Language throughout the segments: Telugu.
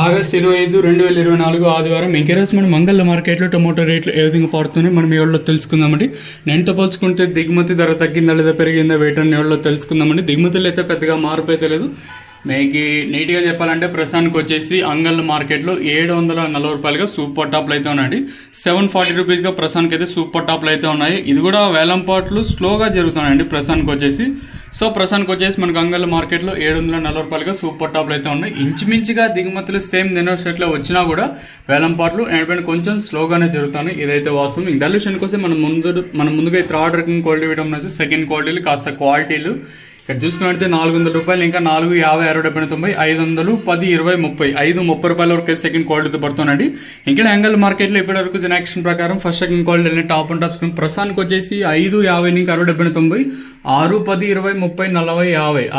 ఆగస్ట్ 25, 2024 ఆదివారం ఈరోజు మన మంగళ మార్కెట్లో టొమాటో రేట్లు ఏ విధంగా పడుతున్నాయి మనం ఎవరిలో తెలుసుకుందామండి. నేనుతో పోల్చుకుంటే దిగుమతి ధర తగ్గిందా లేదా పెరిగిందా వేటని ఎవరిలో తెలుసుకుందామండి. దిగుమతులు అయితే పెద్దగా మార్పు అయితే లేదు. మీకు నీట్గా చెప్పాలంటే ప్రస్తుతానికి వచ్చేసి అంగళ్ళ మార్కెట్లో 740 రూపాయలుగా సూపర్ టాప్లు అయితే ఉన్నాయండి. 740 రూపీస్గా ప్రస్తుతానికి అయితే సూపర్ టాప్లు అయితే ఉన్నాయి. ఇది కూడా వేలం పాట్లు స్లోగా జరుగుతున్నాయండి ప్రస్తుతానికి వచ్చేసి. సో ప్రస్తుతానికి వచ్చేసి మనకు అంగళ్ళ మార్కెట్లో 740 రూపాయలుగా సూపర్ టాప్లు అయితే ఉన్నాయి. ఇంచుమించుగా దిగుమతులు సేమ్ నిన్న సెట్లో వచ్చినా కూడా వేలం పాట్లు ఎండ్ కొంచెం స్లోగానే జరుగుతున్నాయి. ఇదైతే వాస్తవం. ఇంక డల్యూషన్ కోసం మనం ముందుగా థర్డ్ రకం క్వాలిటీ ఇవ్వడం నుంచి సెకండ్ క్వాలిటీలు కాస్త క్వాలిటీలు ఇక్కడ చూసుకున్నట్లయితే 400 రూపాయలు ఇంకా 4, 50, 60, 70, 90, 500, 10, 20, 30, 30 రూపాయల వరకు అయితే సెకండ్ క్వాలిటీతో పడుతుందండి. ఇంకా యాంగల్ మార్కెట్లో ఇప్పటి వరకు జనరేషన్ ప్రకారం first second quality top and tops ప్రస్తుతానికి వచ్చేసి 5, 50, ఇంకా 60, 70, 90, 6, 10, 20, 30, 40,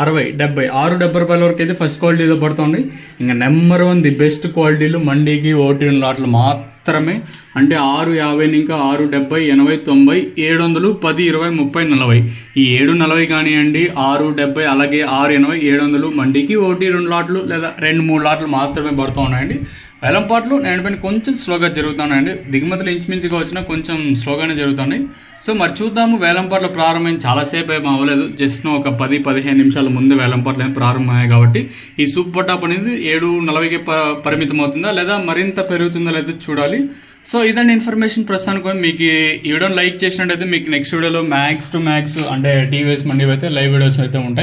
50, 60, 70, 70 రూపాయల వరకు అయితే ఫస్ట్ క్వాలిటీతో పడుతుంది. ఇంకా నెంబర్ 1 ది బెస్ట్ క్వాలిటీలు మండీకి ఓటీ లాట్లు మాత్రమే అంటే 6, 50, ఇంకా 6, 70, 80, 90, 700, 10, 20, 30, 40 ఈ 740 కానివ్వండి 6, 70 అలాగే 6, 80, 700 మండీకి ఓటీ 2 లాట్లు లేదా 2-3 లాట్లు మాత్రమే పడుతూ ఉన్నాయండి. వేలంపాట్లు నేను కొంచెం స్లోగా జరుగుతున్నాయండి. దిగుమతులు ఇంచుమించుగా వచ్చినా కొంచెం స్లోగానే జరుగుతున్నాయి. సో మరి చూద్దాము. వేలంపాట్లు ప్రారంభం చాలాసేపు ఏం అవ్వలేదు. జస్ట్ ఒక 10-15 నిమిషాల ముందు వేలంపాట్లు ఏమి ప్రారంభమయ్యాయి కాబట్టి ఈ సూపర్ టాప్ అనేది 740కి పరిమితం అవుతుందా లేదా మరింత పెరుగుతుందా లేదా చూడాలి. సో ఇదండి ఇన్ఫర్మేషన్ ప్రస్తుతానికి. మీకు ఈ వీడియోని లైక్ చేసినట్టయితే మీకు నెక్స్ట్ వీడియోలో మ్యాక్స్ టు మ్యాక్స్ అంటే టీవీఎస్ మండి అయితే లైవ్ వీడియోస్ అయితే ఉంటాయి.